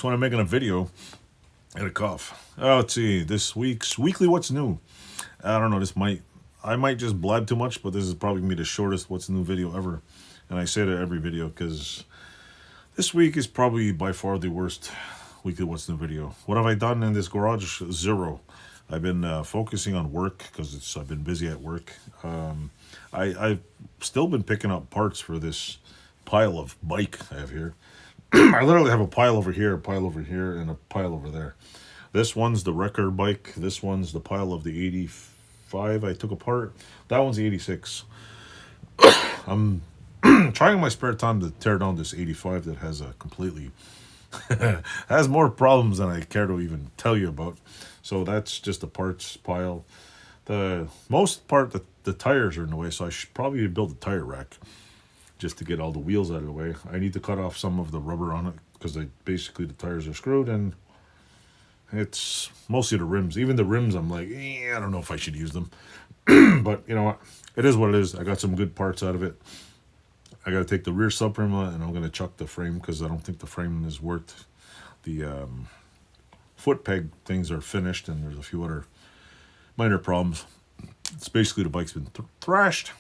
So when I'm making a video, I had a cough. Oh, let's see. This week's weekly what's new. I don't know. I might just blab too much, but this is probably gonna be the shortest what's new video ever. And I say that every video because this week is probably by far the worst weekly what's new video. What have I done in this garage? Zero. I've been focusing on work because I've been busy at work. I've still been picking up parts for this pile of bike I have here. I literally have a pile over here, a pile over here, and a pile over there. This one's the record bike. This one's the pile of the 85 I took apart. That one's the 86. I'm trying in my spare time to tear down this 85 that has a completely has more problems than I care to even tell you about. So that's just a parts pile. The most part, the tires are in the way, so I should probably build a tire rack just to get all the wheels out of the way. I need to cut off some of the rubber on it because basically the tires are screwed, and it's mostly the rims. Even the rims, I'm like, I don't know if I should use them. But you know what? It is what it is. I got some good parts out of it. I got to take the rear subframe out, and I'm going to chuck the frame because I don't think the frame is worth the foot peg things are finished, and there's a few other minor problems. It's basically the bike's been thrashed.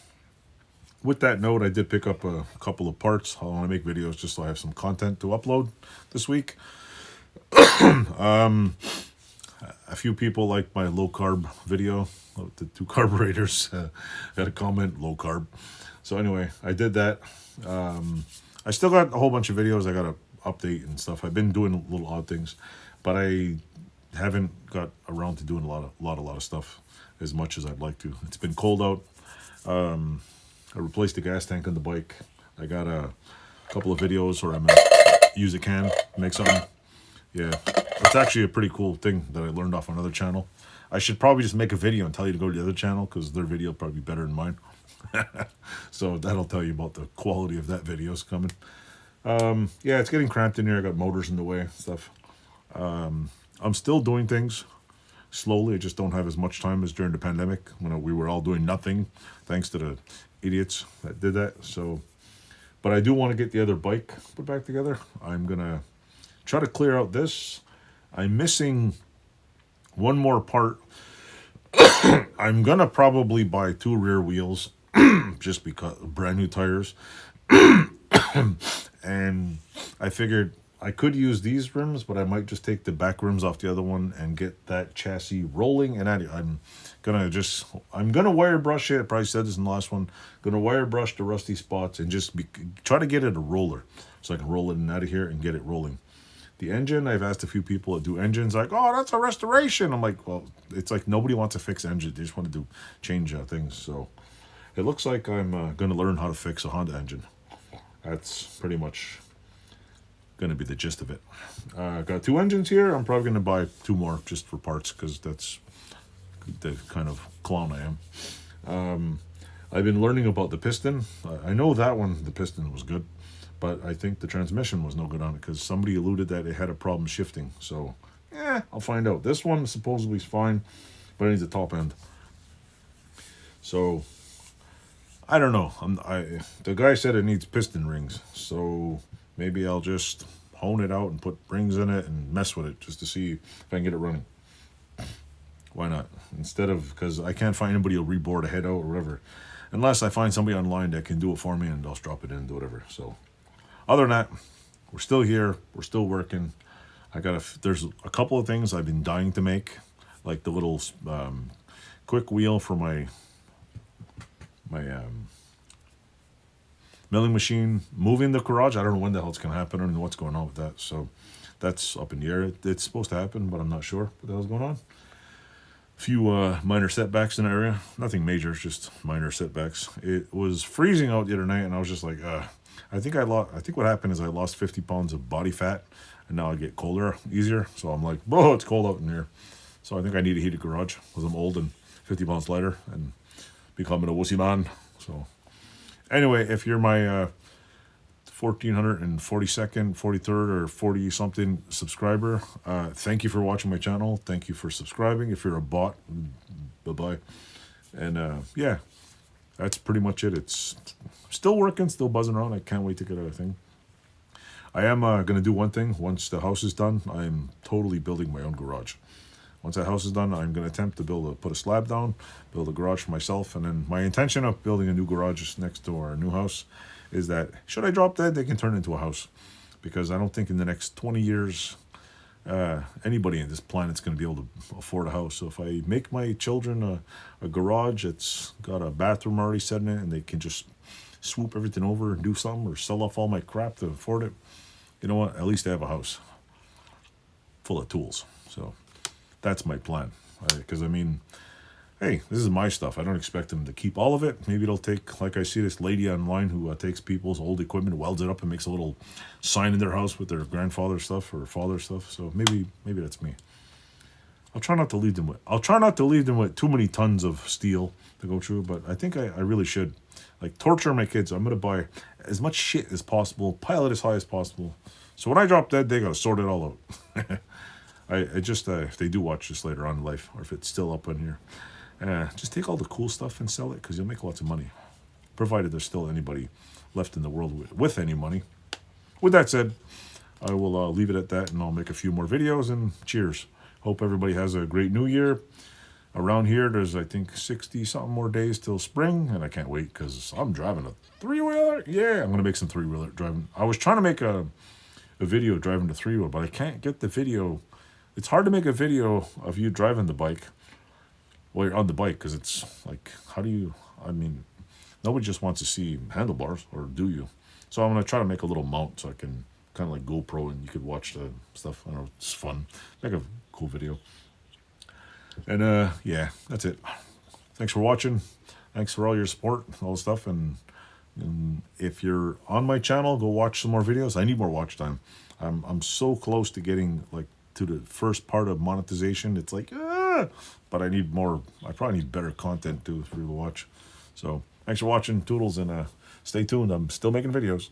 With that note, I did pick up a couple of parts. I want to make videos just so I have some content to upload this week. A few people liked my low carb video with the two carburetors. Had a comment, low carb. So anyway, I did that. I still got a whole bunch of videos I got to update and stuff. I've been doing little odd things, but I haven't got around to doing a lot of stuff as much as I'd like to. It's been cold out. I replaced the gas tank on the bike. I got a couple of videos where I'm gonna use a can, make something. Yeah, it's actually a pretty cool thing that I learned off another channel. I should probably just make a video and tell you to go to the other channel because their video will probably be better than mine. So that'll tell you about the quality of that video's coming. Yeah, it's getting cramped in here. I got motors in the way and stuff. I'm still doing things slowly. I just don't have as much time as during the pandemic when we were all doing nothing, thanks to the idiots that did that. So, but I do want to get the other bike put back together. I'm gonna try to clear out this. I'm missing one more part. I'm gonna probably buy 2 rear wheels, just because brand new tires. And I figured I could use these rims, but I might just take the back rims off the other one and get that chassis rolling. And I'm gonna wire brush it. I probably said this in the last one. Gonna wire brush the rusty spots and just try to get it a roller, so I can roll it in out of here and get it rolling. The engine, I've asked a few people that do engines, like, oh, that's a restoration. I'm like, well, it's like nobody wants to fix engines. They just want to change things. So it looks like I'm gonna learn how to fix a Honda engine. That's pretty much gonna be the gist of it. Got 2 engines here. I'm probably gonna buy 2 more just for parts because that's the kind of clown I am. I've been learning about the piston. I know that one, the piston was good, but I think the transmission was no good on it because somebody alluded that it had a problem shifting. So I'll find out. This one supposedly is fine, but it needs a top end. So I don't know. The guy said it needs piston rings, so maybe I'll just hone it out and put rings in it and mess with it just to see if I can get it running. Why not? Instead of, because I can't find anybody who'll rebore the head out or whatever, unless I find somebody online that can do it for me and I'll drop it in and do whatever. So other than that, we're still here. We're still working. There's a couple of things I've been dying to make, like the little quick wheel for my milling machine, moving the garage. I don't know when the hell it's going to happen. I don't know what's going on with that. So that's up in the air. It's supposed to happen, but I'm not sure what the hell's going on. A few minor setbacks in the area. Nothing major, just minor setbacks. It was freezing out the other night, and I was just like, I think what happened is I lost 50 pounds of body fat, and now I get colder easier. So I'm like, whoa, it's cold out in here. So I think I need a heated garage because I'm old and 50 pounds lighter and becoming a wussy man. So anyway, if you're my 1442nd, 43rd, or 40 something subscriber, thank you for watching my channel. Thank you for subscribing. If you're a bot, bye-bye. And yeah, that's pretty much it. It's still working, still buzzing around. I can't wait to get out of thing. I am going to do one thing. Once the house is done, I'm totally building my own garage. Once that house is done, I'm going to attempt to put a slab down, build a garage for myself, and then my intention of building a new garage next to our new house is that should I drop dead, they can turn it into a house. Because I don't think in the next 20 years, anybody in this planet's going to be able to afford a house. So if I make my children a garage that's got a bathroom already set in it, and they can just swoop everything over and do something, or sell off all my crap to afford it, you know what? At least they have a house full of tools. So that's my plan. Because I mean, hey, this is my stuff. I don't expect them to keep all of it. Maybe it'll take, like I see this lady online who takes people's old equipment, welds it up, and makes a little sign in their house with their grandfather's stuff or father's stuff. So maybe that's me. I'll try not to leave them with too many tons of steel to go through, but I think I really should. Like, torture my kids. I'm gonna buy as much shit as possible, pile it as high as possible. So when I drop dead, they gotta sort it all out. I just if they do watch this later on in life, or if it's still up on here, just take all the cool stuff and sell it, because you'll make lots of money, provided there's still anybody left in the world with any money. With that said, I will leave it at that, and I'll make a few more videos, and cheers. Hope everybody has a great new year. Around here, there's, I think, 60-something more days till spring, and I can't wait, because I'm driving a three-wheeler. Yeah, I'm going to make some three-wheeler driving. I was trying to make a video driving the three-wheeler, but I can't get the video. It's hard to make a video of you driving the bike while you're on the bike, because it's like, how do you, I mean, nobody just wants to see handlebars, or do you? So I'm going to try to make a little mount so I can kind of like GoPro, and you could watch the stuff. I don't know, it's fun. Make a cool video. And yeah, that's it. Thanks for watching. Thanks for all your support, all the stuff. And if you're on my channel, go watch some more videos. I need more watch time. I'm so close to getting like to the first part of monetization. It's like, but I need more. I probably need better content too for you to watch. So thanks for watching, Toodles, and stay tuned. I'm still making videos.